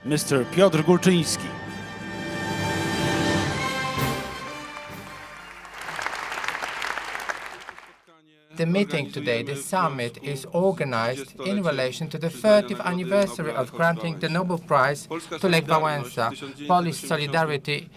Mr. Piotr Gulczyński. The meeting today, the summit, is organized in relation to the 30th anniversary of granting the Nobel Prize to Lech Wałęsa, Polish Solidarity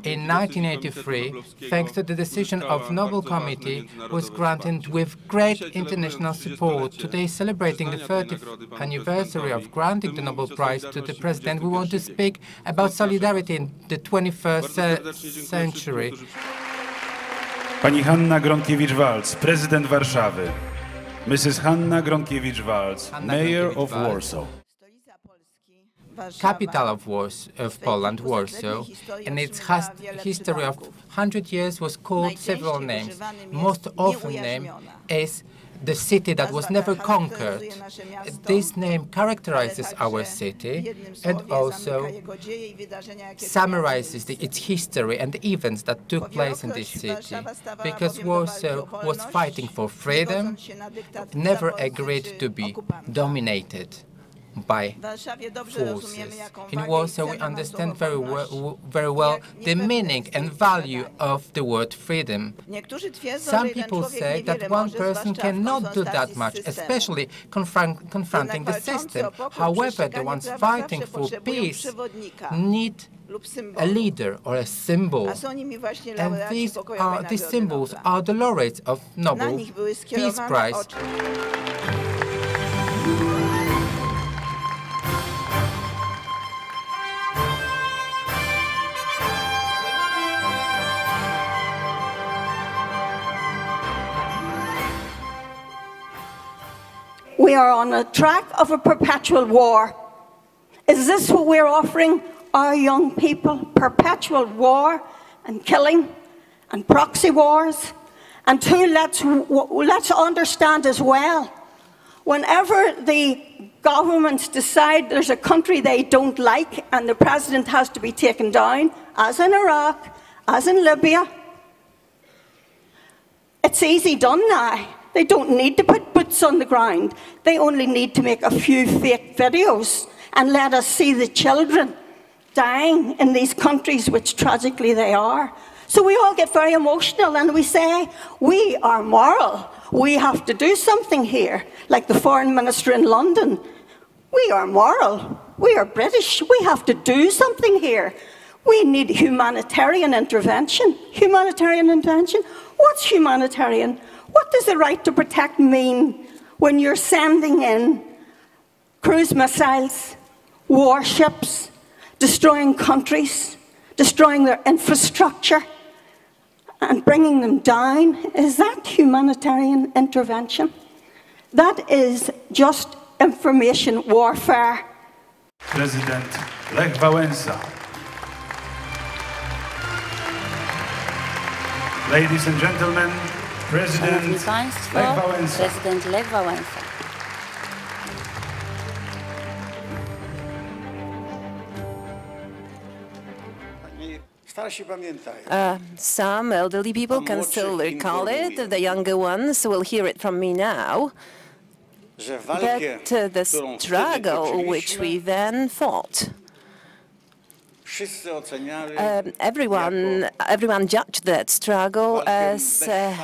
in 1983, thanks to the decision of Nobel Committee, was granted with great international support. Today, celebrating the 30th anniversary of granting the Nobel Prize to the President, we want to speak about solidarity in the 21st century. Pani Hanna Gronkiewicz-Waltz, prezydent Warszawy. Mrs. Hanna Gronkiewicz-Waltz, Mayor of Warsaw. Capital of Poland, Warsaw, and its history of 100 years was called several names. Most often name is the city that was never conquered. This name characterizes our city and also summarizes its history and the events that took place in this city. Because Warsaw was fighting for freedom, never agreed to be dominated by forces. In Warsaw, we understand very well the meaning and value of the word freedom. Some people say that one person cannot do that much, especially confronting the system. However, the ones fighting for peace need a leader or a symbol. And these symbols are the laureates of Nobel Peace Prize. We are on a track of a perpetual war. Is this what we're offering our young people? Perpetual war and killing and proxy wars? And two, let's understand as well, whenever the governments decide there's a country they don't like and the president has to be taken down, as in Iraq, as in Libya, it's easy done now. They don't need to put boots on the ground. They only need to make a few fake videos and let us see the children dying in these countries, which tragically they are. So we all get very emotional and we say, we are moral. We have to do something here. Like the foreign minister in London. We are moral. We are British. We have to do something here. We need humanitarian intervention. Humanitarian intervention? What's humanitarian? What does the right to protect mean when you're sending in cruise missiles, warships, destroying countries, destroying their infrastructure, and bringing them down? Is that humanitarian intervention? That is just information warfare. President Lech Wałęsa. Ladies and gentlemen, President Lech Wałęsa. Prezydent Lech Wałęsa. Some elderly people can still recall it. The younger ones will hear it from me now. That the struggle which we then fought, everyone judged that struggle as a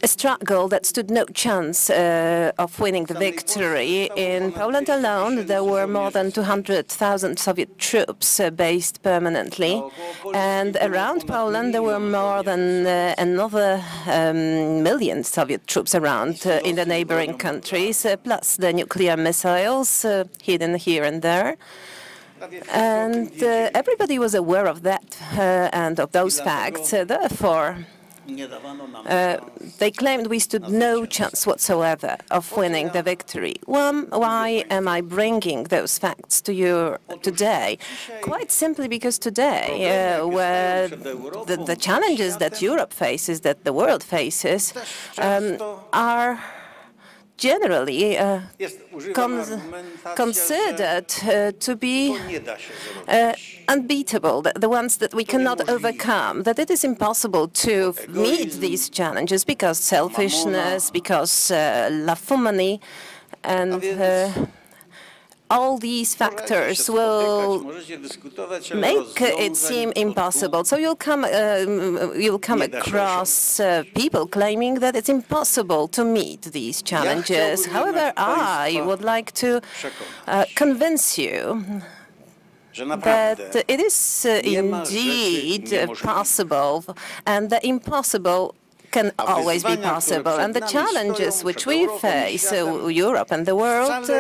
struggle that stood no chance of winning the victory. In Poland alone, there were more than 200,000 Soviet troops based permanently, and around Poland there were more than another million Soviet troops around in the neighboring countries, plus the nuclear missiles hidden here and there. And everybody was aware of that and of those facts. Therefore, they claimed we stood no chance whatsoever of winning the victory. Why am I bringing those facts to you today? Quite simply because today, where the challenges that Europe faces, that the world faces, are generally considered to be unbeatable, the ones that we cannot overcome, that it is impossible to meet these challenges because selfishness, because love for money, and all these factors will make it seem impossible. So you'll come across people claiming that it's impossible to meet these challenges. However, I would like to convince you that it is indeed possible, and the impossible can always be possible. And the challenges which we face, Europe and the world,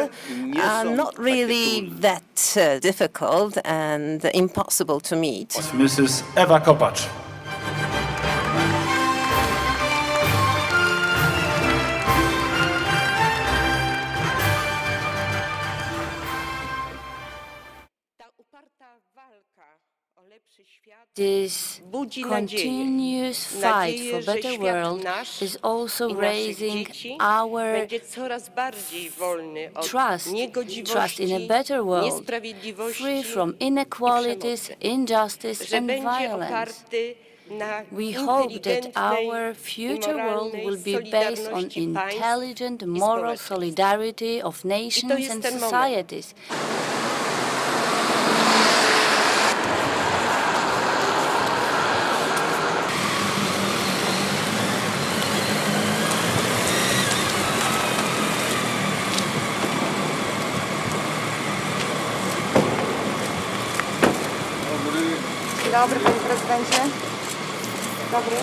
are not really that difficult and impossible to meet. Mrs. Ewa Kopacz. This continuous fight for a better world is also raising our trust in a better world, free from inequalities, injustice and violence. We hope that our future world will be based on intelligent moral solidarity of nations and societies. Dobry, panie prezydencie. Dobry.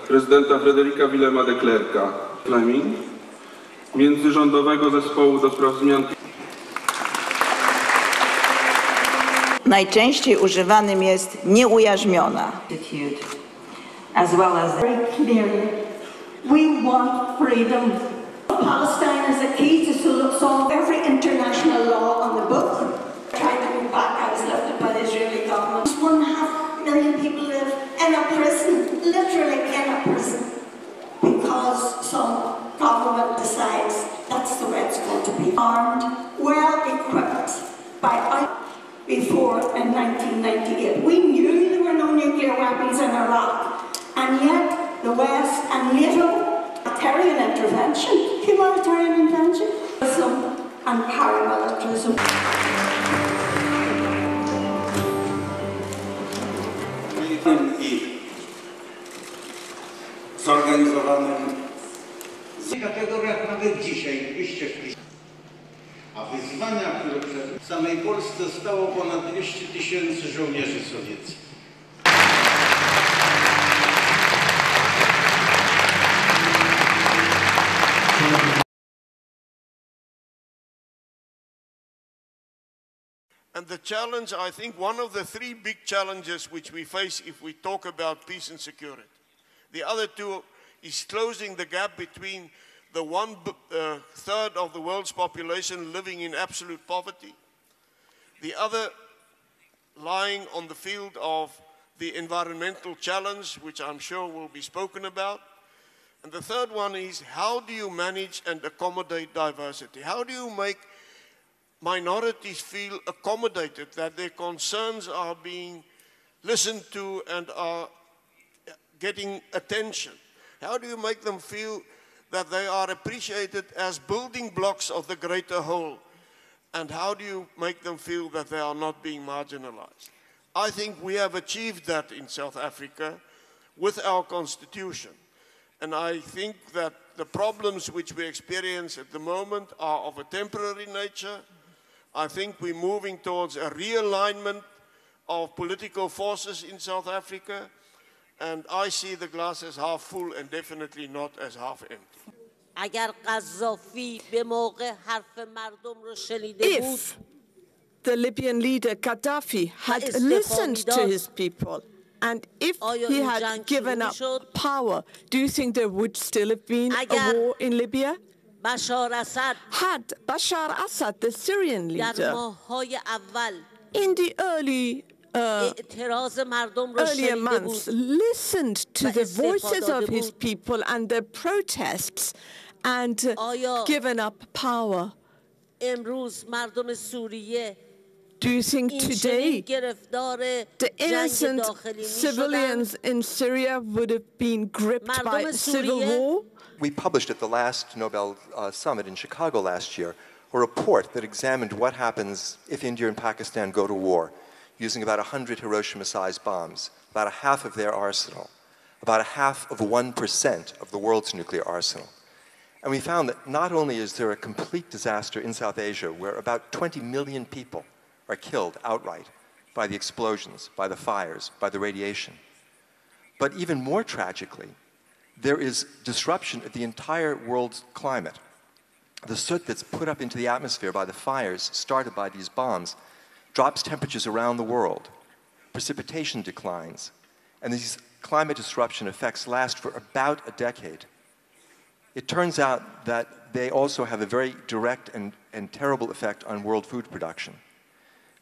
Prezydenta Frederika Willema de Klerka, Fleming, Międzyrządowego Zespołu do Spraw Zmian. Najczęściej używanym jest nieujarzmiona. As well as very clearly, we want freedom. Palestine is a key to solve every international law on the book. Trying to go back, I was lifted by the Israeli government. 1.5 million people live in a prison, literally in a prison, because some government decides that's the way it's going to be. Armed, well equipped before in 1998. We knew there were no nuclear weapons in Iraq, and yet the West and NATO humanitarian intervention, and paramilitarism. I zorganizowanym w kategoriach nawet dzisiaj 200 000. A wyzwania, które przed samej Polsce stało ponad 200 000 żołnierzy sowieckich. And the challenge, I think, one of the three big challenges which we face if we talk about peace and security. The other two is closing the gap between the 1/3 of the world's population living in absolute poverty, the other lying on the field of the environmental challenge, which I'm sure will be spoken about. And the third one is, how do you manage and accommodate diversity? How do you make minorities feel accommodated, that their concerns are being listened to and are getting attention? How do you make them feel that they are appreciated as building blocks of the greater whole? And how do you make them feel that they are not being marginalized? I think we have achieved that in South Africa with our constitution. And I think that the problems which we experience at the moment are of a temporary nature. I think we're moving towards a realignment of political forces in South Africa, and I see the glass as half full and definitely not as half empty. If the Libyan leader Gaddafi had listened to his people, and if he had given up power, do you think there would still have been a war in Libya? Had Bashar Assad, the Syrian leader, in the earlier months, listened to the voices of his people and their protests and given up power, Do you think today the innocent civilians in Syria would have been gripped by a civil war? We published at the last Nobel summit in Chicago last year a report that examined what happens if India and Pakistan go to war, using about 100 Hiroshima-sized bombs, about a half of their arsenal, about a half of 1% of the world's nuclear arsenal. And we found that not only is there a complete disaster in South Asia, where about 20 million people are killed outright by the explosions, by the fires, by the radiation, but even more tragically, there is disruption of the entire world's climate. The soot that's put up into the atmosphere by the fires started by these bombs drops temperatures around the world, precipitation declines, and these climate disruption effects last for about a decade. It turns out that they also have a very direct and terrible effect on world food production.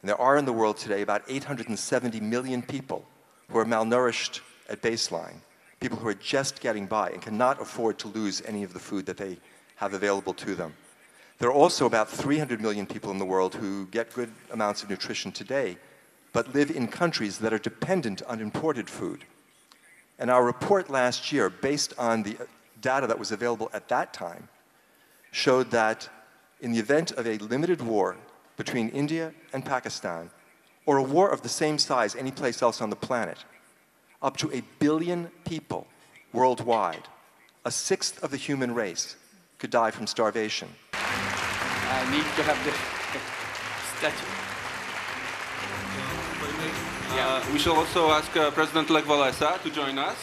And there are in the world today about 870 million people who are malnourished at baseline, people who are just getting by and cannot afford to lose any of the food that they have available to them. There are also about 300 million people in the world who get good amounts of nutrition today, but live in countries that are dependent on imported food. And our report last year, based on the data that was available at that time, showed that in the event of a limited war between India and Pakistan, or a war of the same size any place else on the planet, up to 1 billion people worldwide, a sixth of the human race, could die from starvation. I need to have the statue. We shall also ask President Lech Walesa to join us.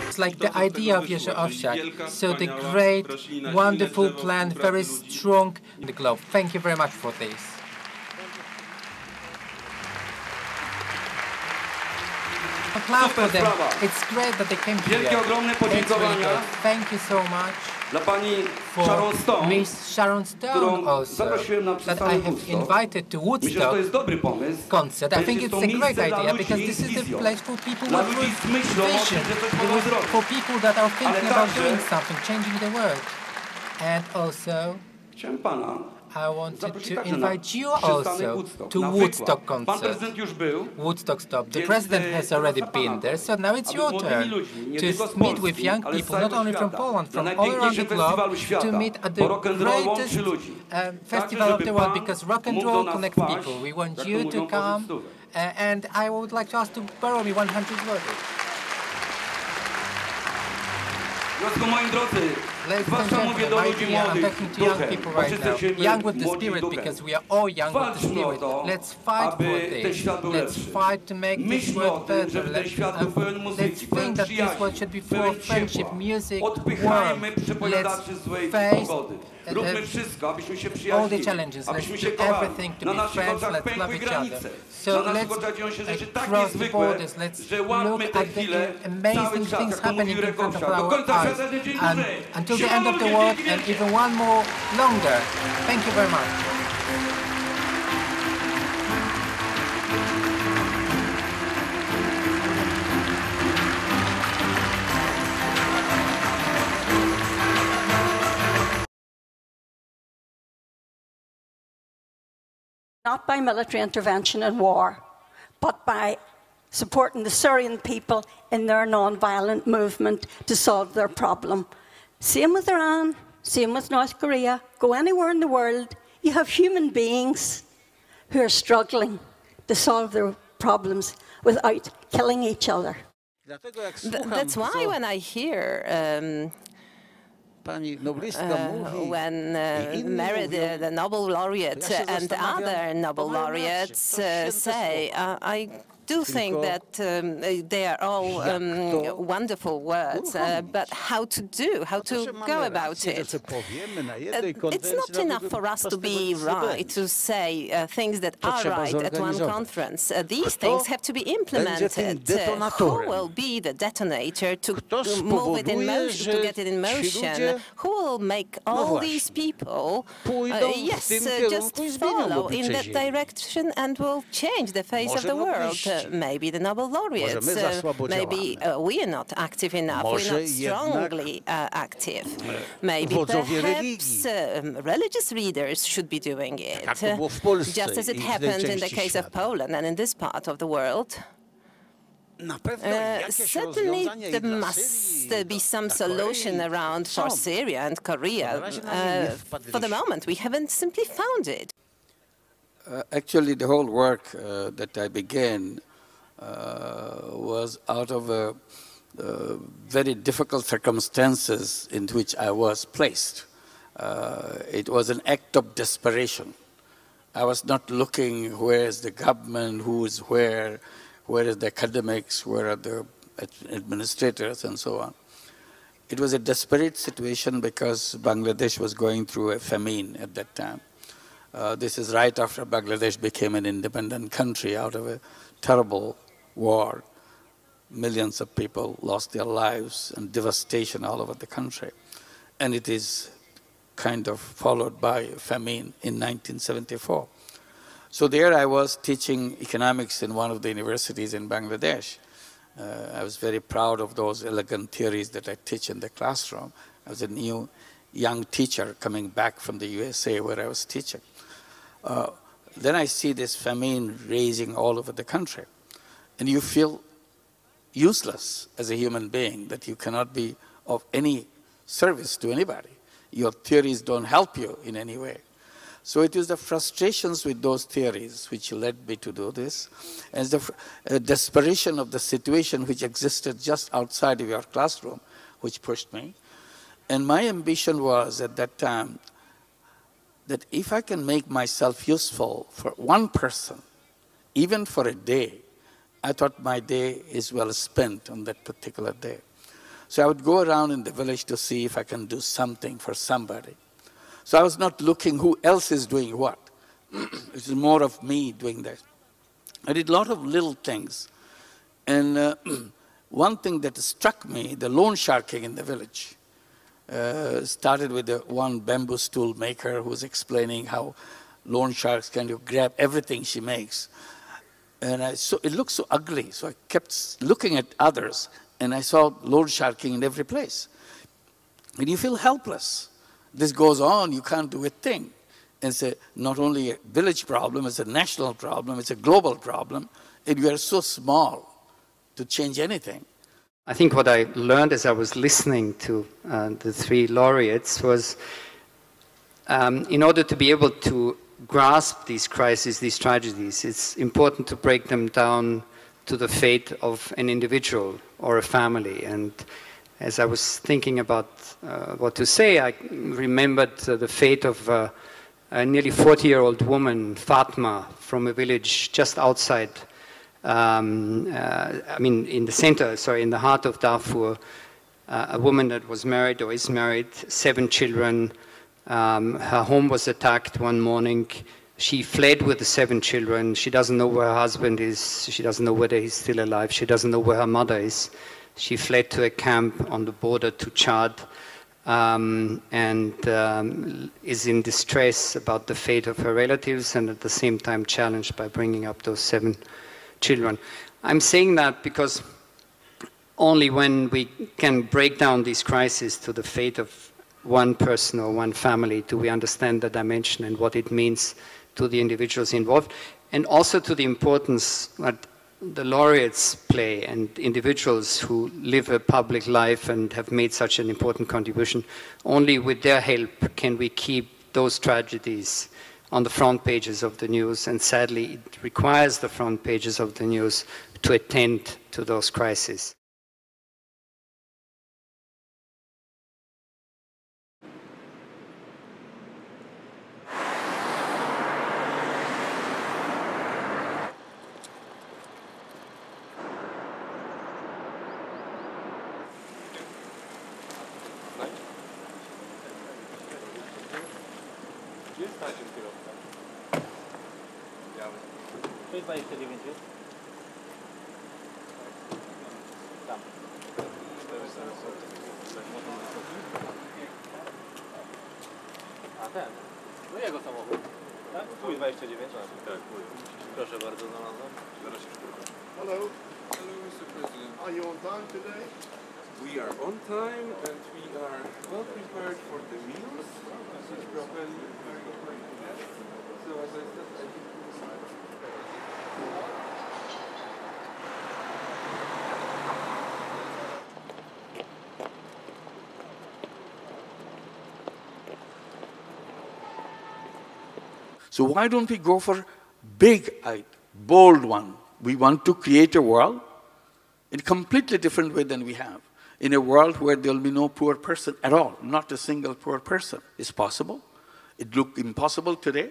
It's like the idea of Jerzy Owsiak. So the great, wonderful plan, very strong in the globe. Thank you very much for this. Clap for them. It's great that they came here. It's really good. Thank you so much for Miss Sharon Stone also, that I have invited to Woodstock concert. I think it's a great idea because this is the place for people with vision, for people that are thinking about doing something, changing the world. And also, I wanted to invite you also to Woodstock concert. Woodstock stop. The president has already been there, so now it's your turn to meet with young people, not only from Poland, from all around the globe, to meet at the greatest festival of the world, because rock and roll connects people. We want you to come, and I would like to ask to borrow me 100 zł. Ladies and gentlemen, my dear, I'm talking to young people right now. Young with the spirit, because we are all young with the spirit. Let's fight for this. Let's fight to make this world better. Let's think that this world should be full of friendship, music, warmth. Let's face all the challenges. Let's do everything to be friends. Let's love each other. So let's cross the borders. Let's look at the amazing things happening in front of our eyes. And until the end of the world, and even one more longer. Thank you very much. Not by military intervention and war, but by supporting the Syrian people in their non-violent movement to solve their problem. Same with Iran, same with North Korea. Go anywhere in the world, you have human beings who are struggling to solve their problems without killing each other. That's why when I hear when Mairead, the Nobel laureate, and other Nobel laureates say, I do think that they are all wonderful words, but how to go about it? It's not enough for us to be right, to say things that are right at one conference. These things have to be implemented. Who will be the detonator to move it in motion, to get it in motion? Who will make all these people, just follow in that direction and will change the face of the world? maybe the Nobel laureates. Maybe we are not active enough. We're not strongly active. Maybe perhaps religious leaders should be doing it, just as it happened in the case of Poland and in this part of the world. Certainly there must be some solution around for Syria and Korea. For the moment, we haven't simply found it. Actually, the whole work that I began was out of very difficult circumstances in which I was placed. It was an act of desperation. I was not looking where is the government, who is where is the academics, where are the administrators, and so on. It was a desperate situation because Bangladesh was going through a famine at that time. This is right after Bangladesh became an independent country out of a terrible war. Millions of people lost their lives and devastation all over the country. And it is kind of followed by famine in 1974. So there I was teaching economics in one of the universities in Bangladesh. I was very proud of those elegant theories that I teach in the classroom. I was a new young teacher coming back from the USA where I was teaching. Then I see this famine raging all over the country. And you feel useless as a human being, that you cannot be of any service to anybody. Your theories don't help you in any way. So it is the frustrations with those theories which led me to do this, and the desperation of the situation which existed just outside of your classroom which pushed me. And my ambition was at that time that if I can make myself useful for one person, even for a day, I thought my day is well spent on that particular day. So I would go around in the village to see if I can do something for somebody. So I was not looking who else is doing what. It was more of me doing that. I did a lot of little things. And one thing that struck me, the loan sharking in the village, started with the one bamboo stool maker who was explaining how loan sharks can grab everything she makes. And it looked so ugly, so I kept looking at others, and I saw loan sharking in every place. And you feel helpless. This goes on, you can't do a thing. And it's not only a village problem, it's a national problem, it's a global problem, and you are so small to change anything. I think what I learned as I was listening to the three laureates was in order to be able to grasp these crises, these tragedies, it's important to break them down to the fate of an individual or a family. And as I was thinking about what to say, I remembered the fate of a nearly 40-year-old woman, Fatma, from a village just outside, in the center, sorry, in the heart of Darfur, a woman that was married or is married, 7 children. Her home was attacked one morning. She fled with the 7 children. She doesn't know where her husband is. She doesn't know whether he's still alive. She doesn't know where her mother is. She fled to a camp on the border to Chad and is in distress about the fate of her relatives and at the same time challenged by bringing up those 7 children. I'm saying that because only when we can break down these crises to the fate of one person or one family do we understand the dimension and what it means to the individuals involved, and also to the importance that the laureates play and individuals who live a public life and have made such an important contribution. Only with their help can we keep those tragedies on the front pages of the news, and sadly it requires the front pages of the news to attend to those crises. No jego samochód. Twój 29? Tak, mój. Proszę bardzo, znalazłem. Hello. Hello, Mr. President. Are you on time today? We are on time and we are well prepared for the meals. Properly. So as I said, I think So why don't we go for big, bold one? We want to create a world in a completely different way than we have. In a world where there will be no poor person at all, not a single poor person. It's possible. It looked impossible today,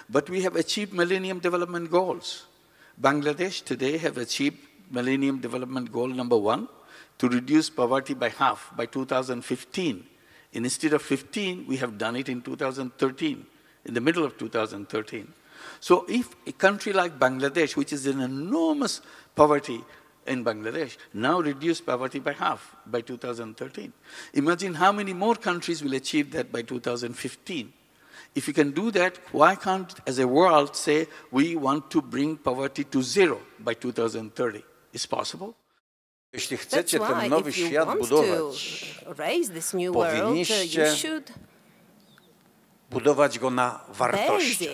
but we have achieved Millennium Development Goals. Bangladesh today have achieved Millennium Development Goal #1, to reduce poverty by half by 2015. And instead of 15, we have done it in 2013. In the middle of 2013. So if a country like Bangladesh, which is in enormous poverty in Bangladesh, now reduce poverty by half by 2013, imagine how many more countries will achieve that by 2015. If you can do that, why can't, as a world, say we want to bring poverty to 0 by 2030? It's possible. Jeśli chcecie ten nowy świat budować, powinniście budować go na wartościach.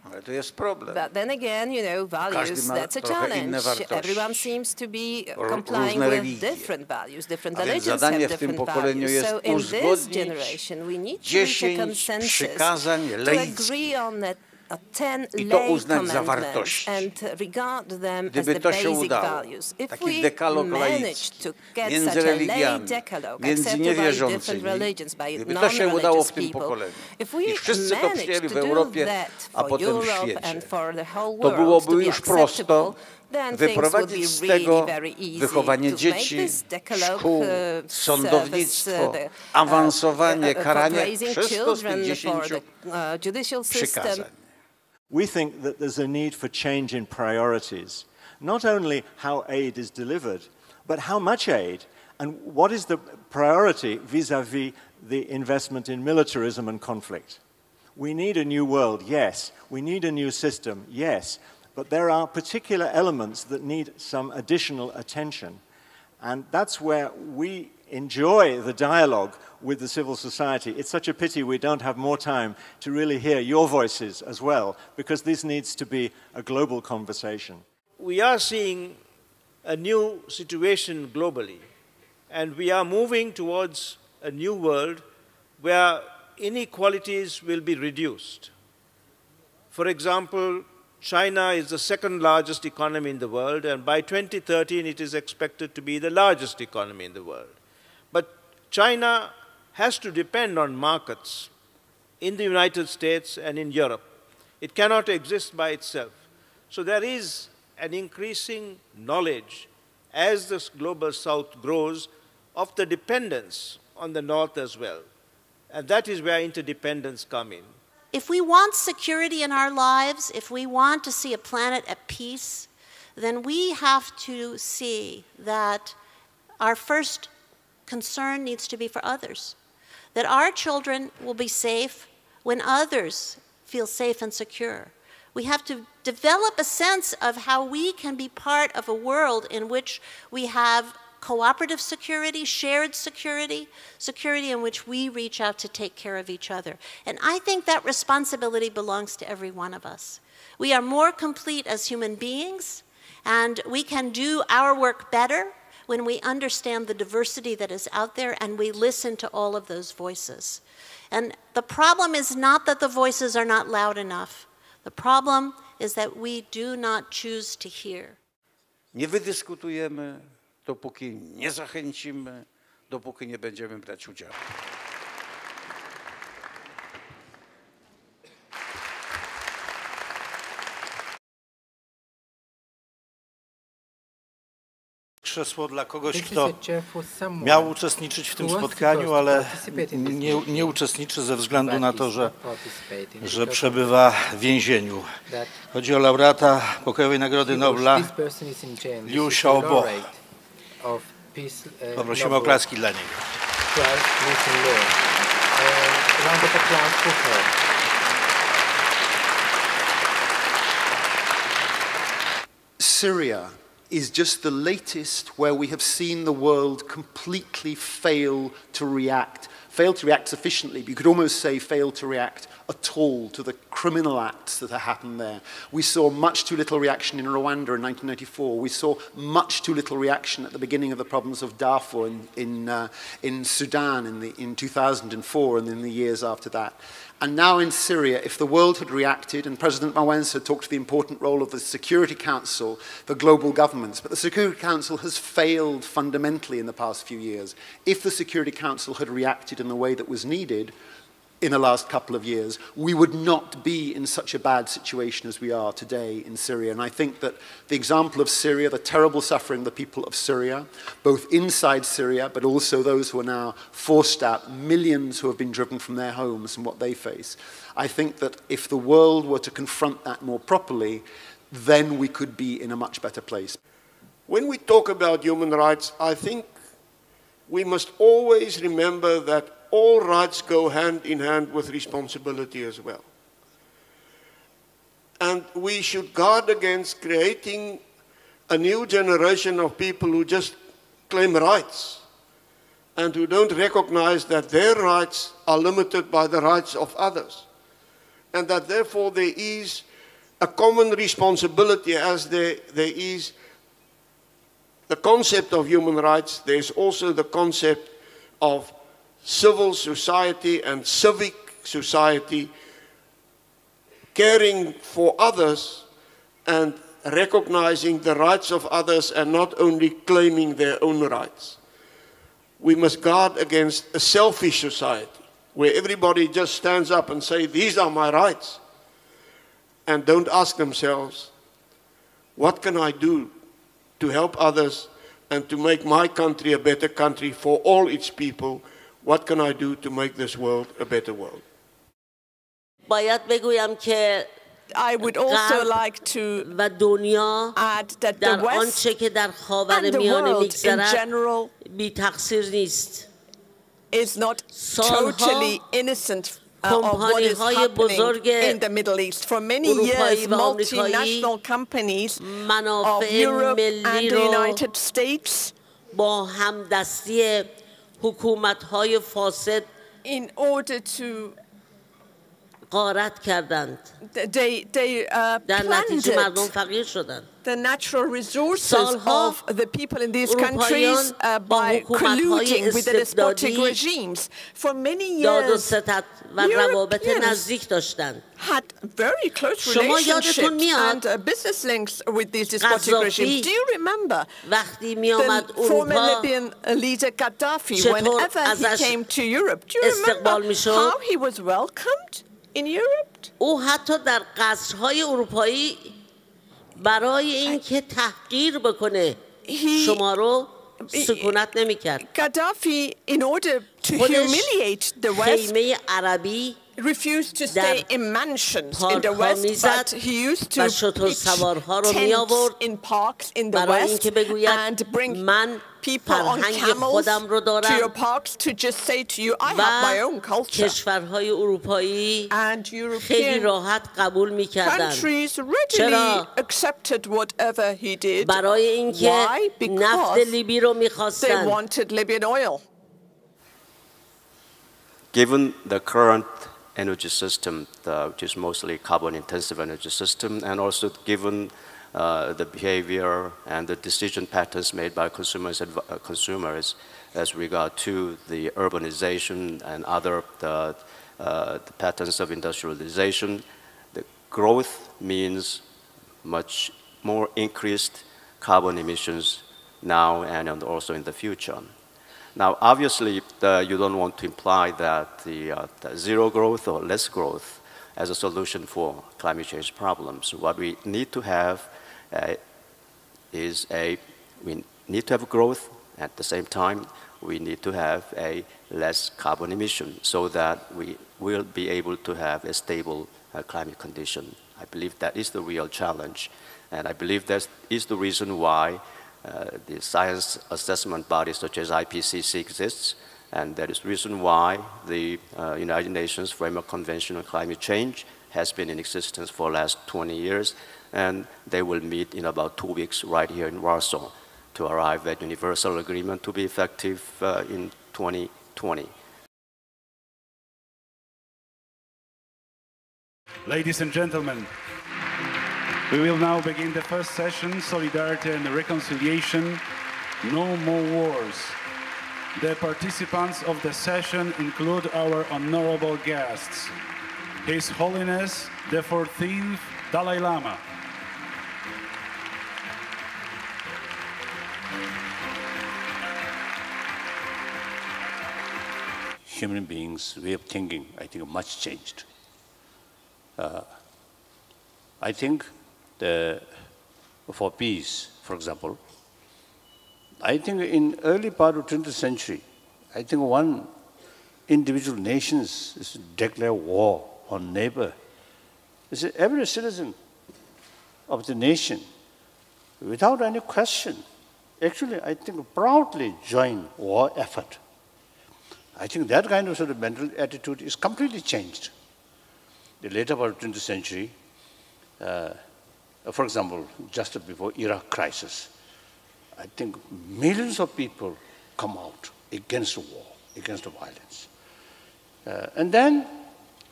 Ale to jest problem. But then again, you know, values, that's a challenge. Everyone seems to be complying with different values. Different religions have different values. So in this generation, we need to reach a consensus to agree on that. 10 lay commandments and regard them as the basic values. If we manage to get such a lay decalogue accepted by different religions, by non-religious people, if we manage to do that for Europe and for the whole world to be acceptable, then things would be really very easy to make this decalogue sądownictwo, awansowanie, karanie, wszystko z tych 10 przykazań. We think that there's a need for change in priorities, not only how aid is delivered, but how much aid, and what is the priority vis-à-vis the investment in militarism and conflict. We need a new world, yes. We need a new system, yes. But there are particular elements that need some additional attention. And that's where we enjoy the dialogue with the civil society. It's such a pity we don't have more time to really hear your voices as well, because this needs to be a global conversation. We are seeing a new situation globally, and we are moving towards a new world where inequalities will be reduced. For example, China is the second largest economy in the world, and by 2013 it is expected to be the largest economy in the world. But China has to depend on markets in the United States and in Europe. It cannot exist by itself. So there is an increasing knowledge as the global South grows of the dependence on the North as well. And that is where interdependence comes in. If we want security in our lives, if we want to see a planet at peace, then we have to see that our first concern needs to be for others. That our children will be safe when others feel safe and secure. We have to develop a sense of how we can be part of a world in which we have cooperative security, shared security, security in which we reach out to take care of each other. And I think that responsibility belongs to every one of us. We are more complete as human beings, and we can do our work better when we understand the diversity that is out there and we listen to all of those voices. And the problem is not that the voices are not loud enough. The problem is that we do not choose to hear. Nie wydyskutujemy, dopóki nie zachęcimy, dopóki nie będziemy brać udziału. Krzesło dla kogoś, kto miał uczestniczyć w tym spotkaniu, ale nie uczestniczy ze względu na to, że przebywa w więzieniu. Chodzi o laureata Pokojowej Nagrody Nobla, Liu Xiaobo. Poprosimy o oklaski dla niego. Syria is just the latest where we have seen the world completely fail to react sufficiently, but you could almost say fail to react at all to the criminal acts that have happened there. We saw much too little reaction in Rwanda in 1994. We saw much too little reaction at the beginning of the problems of Darfur in Sudan in 2004 and in the years after that. And now in Syria, if the world had reacted, and President Wałęsa talked to the important role of the Security Council for global governments, but the Security Council has failed fundamentally in the past few years. If the Security Council had reacted in the way that was needed in the last couple of years, we would not be in such a bad situation as we are today in Syria. And I think that the example of Syria, the terrible suffering of the people of Syria, both inside Syria, but also those who are now forced out, millions who have been driven from their homes and what they face. I think that if the world were to confront that more properly, then we could be in a much better place. When we talk about human rights, I think we must always remember that all rights go hand in hand with responsibility as well. And we should guard against creating a new generation of people who just claim rights and who don't recognize that their rights are limited by the rights of others. And that therefore there is a common responsibility as there is the concept of human rights, there's also the concept of civil society and civic society, caring for others and recognizing the rights of others and not only claiming their own rights. We must guard against a selfish society where everybody just stands up and says, these are my rights, and don't ask themselves, what can I do to help others and to make my country a better country for all its people? What can I do to make this world a better world? I would also like to add that the West and the world in general is not totally innocent of what is happening in the Middle East. For many years, multinational companies of Europe and the United States in order to they plundered the natural resources of the people in these countries by colluding with the despotic regimes. For many years, Europeans had very close relationships and business links with these despotic regimes. Do you remember the former Libyan leader Gaddafi, whenever he came to Europe? Do you remember how he was welcomed in Europe? برای اینکه تحقیر بکنه شما رو سکونت نمی‌کرد. Gaddafi, in order to humiliate the West, عربی refused to stay in mansions in the West, but he used to pitch tents in parks in the West and bring people on camels to your parks to just say to you, I have my own culture. And European countries readily accepted whatever he did. Why? Because they wanted Libyan oil. Given the current energy system, which is mostly carbon-intensive energy system, and also given the behavior and the decision patterns made by consumers as regard to the urbanization and other the patterns of industrialization, the growth means much more increased carbon emissions now and also in the future. Now, obviously, you don't want to imply that the zero growth or less growth as a solution for climate change problems. What we need to have we need to have growth. At the same time, we need to have a less carbon emission so that we will be able to have a stable climate condition. I believe that is the real challenge. And I believe that is the reason why the science assessment bodies such as IPCC exists, and that is the reason why the United Nations Framework Convention on Climate Change has been in existence for the last 20 years, and they will meet in about 2 weeks right here in Warsaw to arrive at universal agreement to be effective in 2020. Ladies and gentlemen, we will now begin the first session, Solidarity and Reconciliation, No More Wars. The participants of the session include our honorable guests, His Holiness the 14th Dalai Lama, human beings' way of thinking, I think, much changed. I think for peace, for example, I think in early part of 20th century, I think one individual nations declare war on neighbor. Every citizen of the nation, without any question, actually, I think proudly join war effort. I think that kind of sort of mental attitude is completely changed. The later part of 20th century, for example, just before Iraq crisis, I think millions of people come out against the war, against the violence. And then,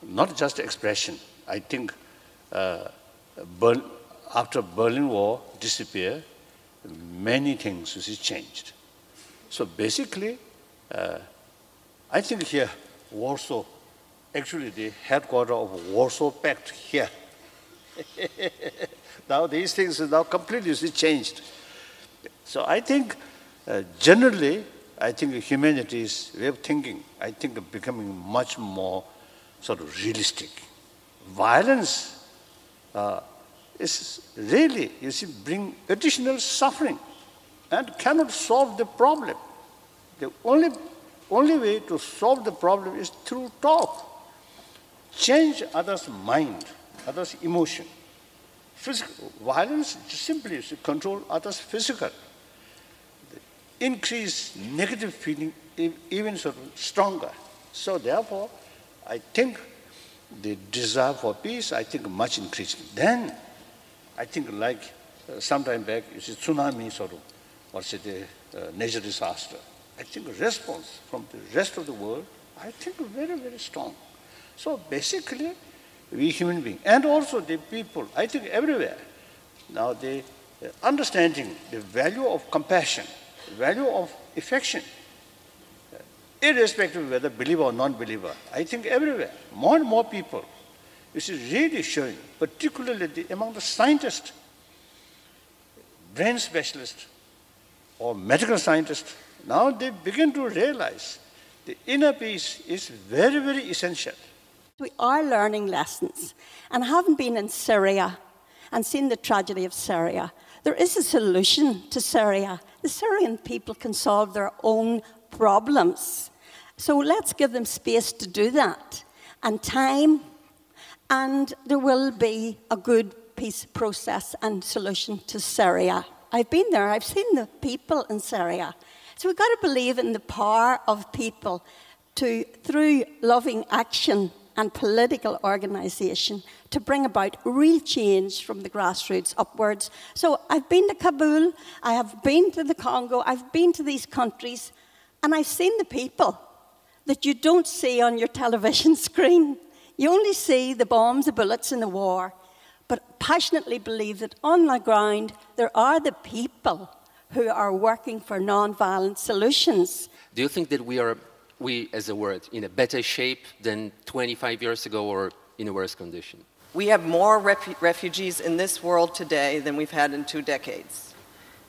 not just expression, I think after Berlin Wall disappeared, many things changed. So basically, I think here, Warsaw, actually the headquarters of Warsaw Pact here. Now these things are now completely changed. So I think generally, I think humanity's way of thinking, I think becoming much more sort of realistic. Violence is really, you see, bring additional suffering and cannot solve the problem. The only way to solve the problem is through talk. Change others' mind, others' emotion. Violence simply is to control others' physical. Increase negative feeling even sort of stronger. So therefore, I think the desire for peace, I think much increased. Then, I think like some time back, you see tsunami sort of, what's it, natural disaster. I think response from the rest of the world, I think very, very strong. So basically, we human beings, and also the people, I think everywhere, now they understanding the value of compassion, the value of affection, irrespective of whether believer or non-believer, I think everywhere, more and more people, this is really showing, particularly among the scientists, brain specialists, or medical scientists, now they begin to realize the inner peace is very, very essential. We are learning lessons, and having been in Syria and seen the tragedy of Syria, there is a solution to Syria. The Syrian people can solve their own problems. So let's give them space to do that, and time, and there will be a good peace process and solution to Syria. I've been there, I've seen the people in Syria. So we've got to believe in the power of people to, through loving action and political organisation, to bring about real change from the grassroots upwards. So I've been to Kabul, I have been to the Congo, I've been to these countries, and I've seen the people that you don't see on your television screen. You only see the bombs, the bullets, and the war, but passionately believe that on the ground there are the people who are working for non-violent solutions. Do you think that we as a world, in a better shape than 25 years ago or in a worse condition? We have more refugees in this world today than we've had in 2 decades.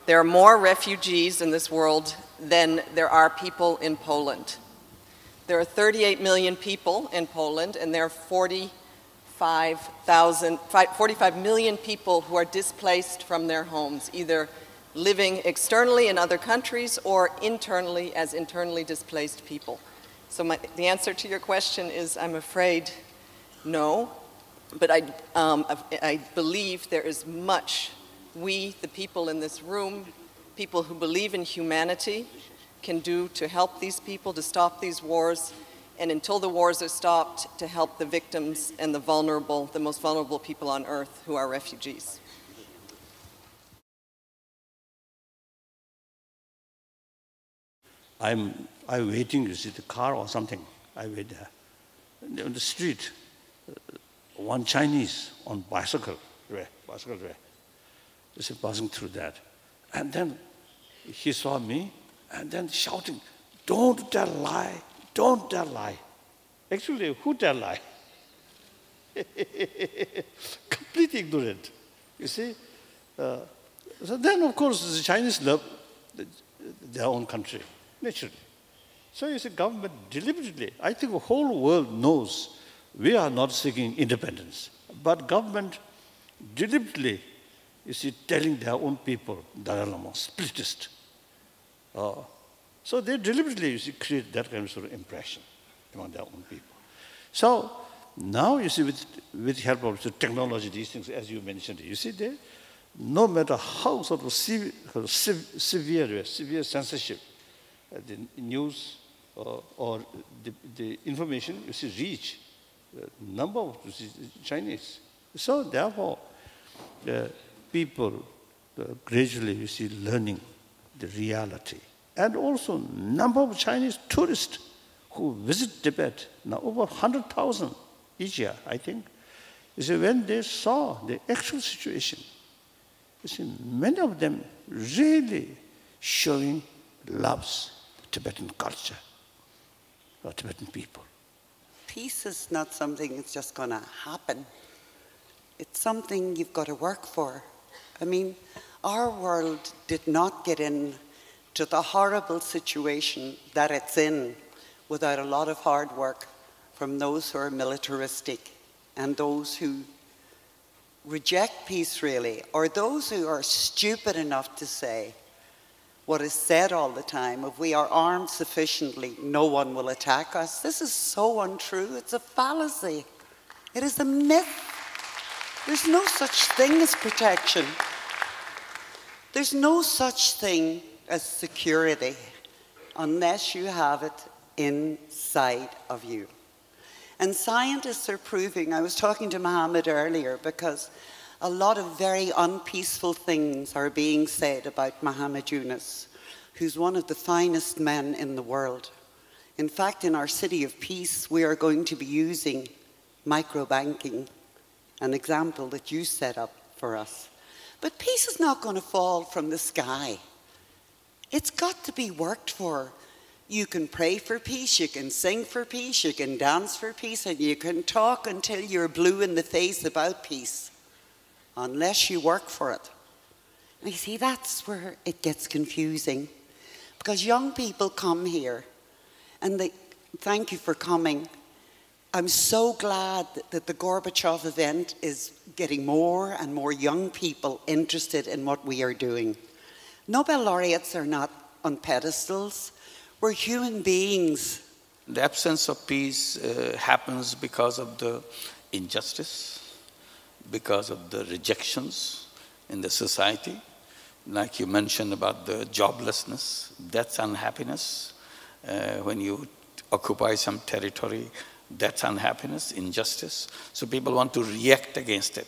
There are more refugees in this world than there are people in Poland. There are 38 million people in Poland, and there are 45 million people who are displaced from their homes, either living externally in other countries or internally as internally displaced people. So the answer to your question is, I'm afraid, no. But I believe there is much we, the people in this room, people who believe in humanity, can do to help these people, to stop these wars, and until the wars are stopped, to help the victims and the vulnerable, the most vulnerable people on earth who are refugees. I'm waiting to see the car or something. I wait there. On the street, one Chinese on bicycle way. This is passing through that. And then he saw me and then shouting, "Don't tell lie, don't tell lie." Actually, who tell lie? Completely ignorant, you see. So then, of course, the Chinese love their own country, naturally. So you see, government deliberately, I think the whole world knows we are not seeking independence, but government deliberately, you see, telling their own people, Dalai Lama, splittist. So they deliberately, you see, create that kind of sort of impression among their own people. So now, you see, with help of the technology, these things, as you mentioned, you see, they, no matter how sort of severe censorship, the news or the information, you see, reach the number of Chinese. So therefore, people gradually, you see, learning the reality. And also number of Chinese tourists who visit Tibet, now over 100,000 each year, I think. You see, when they saw the actual situation, you see, many of them really showing loves Tibetan culture or Tibetan people. Peace is not something that's just going to happen. It's something you've got to work for. I mean, our world did not get into the horrible situation that it's in without a lot of hard work from those who are militaristic and those who reject peace, really, or those who are stupid enough to say what is said all the time: if we are armed sufficiently, no one will attack us. This is so untrue. It's a fallacy. It is a myth. There's no such thing as protection. There's no such thing as security unless you have it inside of you. And scientists are proving, I was talking to Mohammed earlier, because a lot of very unpeaceful things are being said about Mohammed Yunus, who's one of the finest men in the world. In fact, in our City of Peace, we are going to be using microbanking, an example that you set up for us. But peace is not going to fall from the sky. It's got to be worked for. You can pray for peace, you can sing for peace, you can dance for peace, and you can talk until you're blue in the face about peace, unless you work for it. And you see, that's where it gets confusing, because young people come here, and they thank you for coming. I'm so glad that the Gorbachev event is getting more and more young people interested in what we are doing. Nobel laureates are not on pedestals. We're human beings. The absence of peace happens because of the injustice, because of the rejections in the society. Like you mentioned about the joblessness, that's unhappiness. When you occupy some territory, that's unhappiness, injustice. So people want to react against it.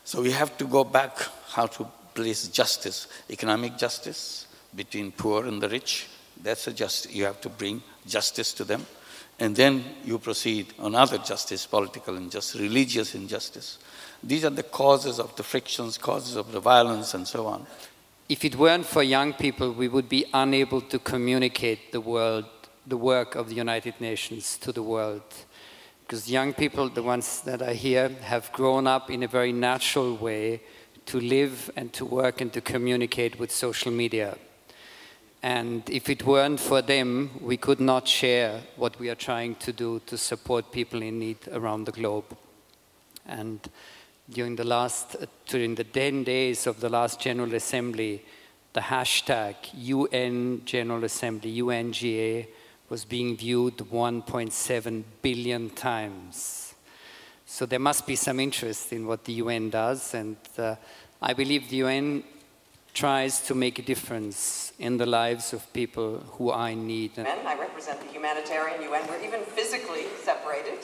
So we have to go back how to place justice, economic justice between poor and the rich. That's a justice. You have to bring justice to them. And then you proceed on other justice, political injustice, religious injustice. These are the causes of the frictions, causes of the violence, and so on. If it weren't for young people, we would be unable to communicate the work of the United Nations to the world. Because young people, the ones that are here, have grown up in a very natural way to live and to work and to communicate with social media. And if it weren't for them, we could not share what we are trying to do to support people in need around the globe. And during the 10 days of the last General Assembly, the hashtag UN General Assembly, UNGA, was being viewed 1.7 billion times. So there must be some interest in what the UN does, and I believe the UN tries to make a difference in the lives of people who are in need. I represent the humanitarian UN. We're even physically separated.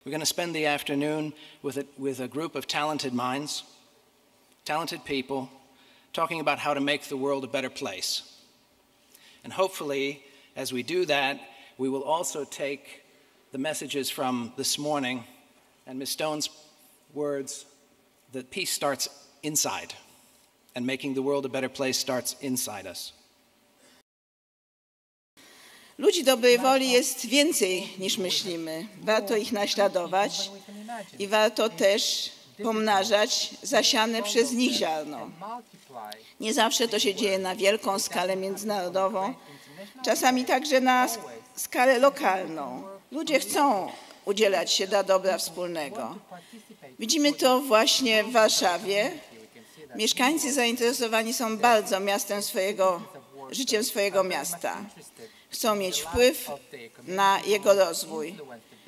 We're going to spend the afternoon with a group of talented minds, talented people, talking about how to make the world a better place. And hopefully, as we do that, we will also take the messages from this morning and Ms. Stone's words that peace starts inside, and making the world a better place starts inside us. Ludzi dobrej woli jest więcej niż myślimy. Warto ich naśladować i warto też pomnażać zasiane przez nich ziarno. Nie zawsze to się dzieje na wielką skalę międzynarodową, czasami także na skalę lokalną. Ludzie chcą udzielać się dla dobra wspólnego. Widzimy to właśnie w Warszawie. Mieszkańcy zainteresowani są bardzo życiem swojego miasta. Chcą mieć wpływ na jego rozwój.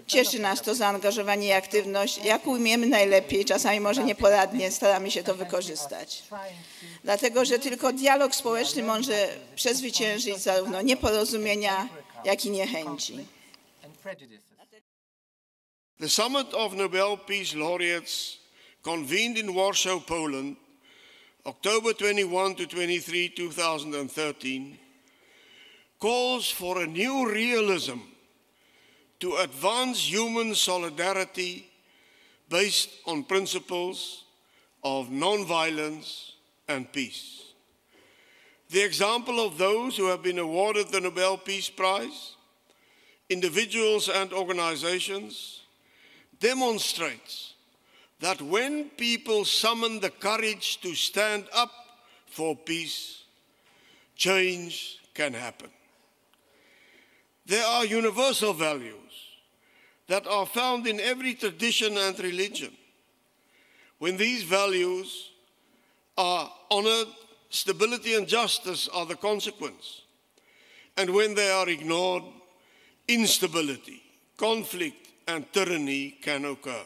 Cieszy nas to zaangażowanie i aktywność, jak umiemy najlepiej, czasami może nieporadnie, staramy się to wykorzystać. Dlatego, że tylko dialog społeczny może przezwyciężyć zarówno nieporozumienia, jak i niechęci. The Summit of Nobel Peace Laureates convened in Warsaw, Poland, October 21 to 23, 2013, calls for a new realism to advance human solidarity based on principles of non-violence and peace. The example of those who have been awarded the Nobel Peace Prize, individuals and organizations, demonstrates that when people summon the courage to stand up for peace, change can happen. There are universal values that are found in every tradition and religion. When these values are honored, stability and justice are the consequence. And when they are ignored, instability, conflict and tyranny can occur.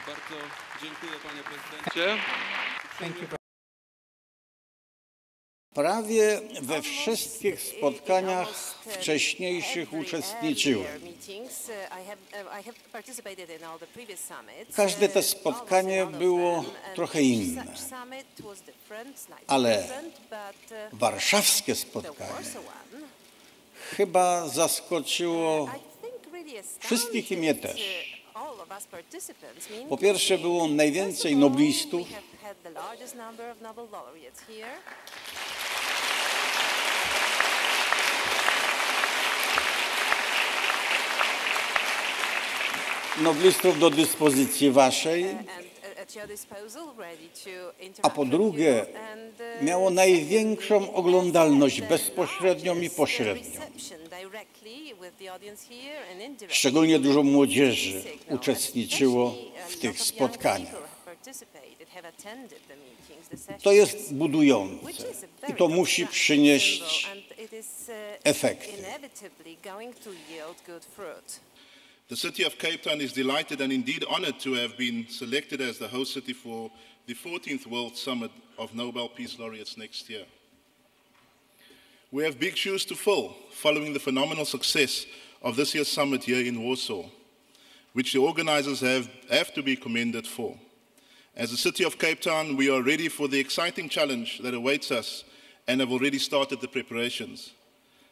Bardzo dziękuję, panie prezydencie. Prawie we wszystkich spotkaniach wcześniejszych uczestniczyłem. Każde to spotkanie było trochę inne, ale warszawskie spotkanie chyba zaskoczyło wszystkich i mnie też. Po pierwsze, było najwięcej noblistów. Noblistów do dyspozycji waszej, a po drugie miało największą oglądalność bezpośrednią i pośrednią. Szczególnie dużo młodzieży uczestniczyło w tych spotkaniach. To jest budujące i to musi przynieść efekty. The city of Cape Town is delighted and indeed honored to have been selected as the host city for the 14th World Summit of Nobel Peace Laureates next year. We have big shoes to fill following the phenomenal success of this year's summit here in Warsaw, which the organizers have to be commended for. As the city of Cape Town, we are ready for the exciting challenge that awaits us and have already started the preparations.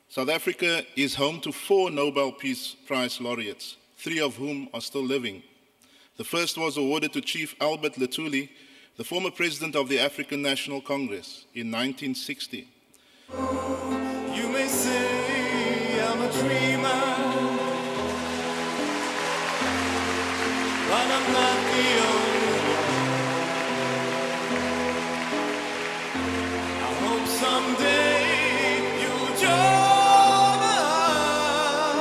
South Africa is home to 4 Nobel Peace Prize laureates, 3 of whom are still living. The first was awarded to Chief Albert Luthuli, the former president of the African National Congress, in 1960. You may say I'm a dreamer, but I'm not the only one. I hope someday you'll join us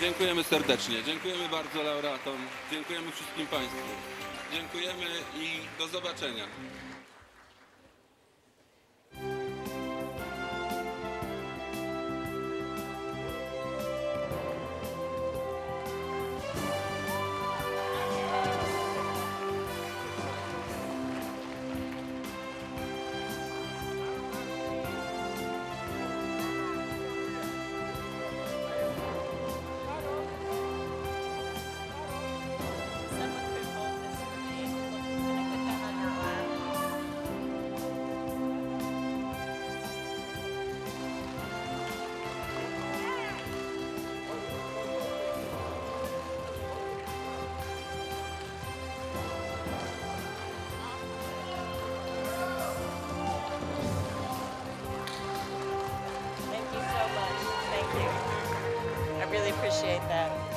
Dziękujemy serdecznie. Dziękujemy bardzo laureatom. Dziękujemy wszystkim Państwu. Dziękujemy i do zobaczenia. Appreciate that.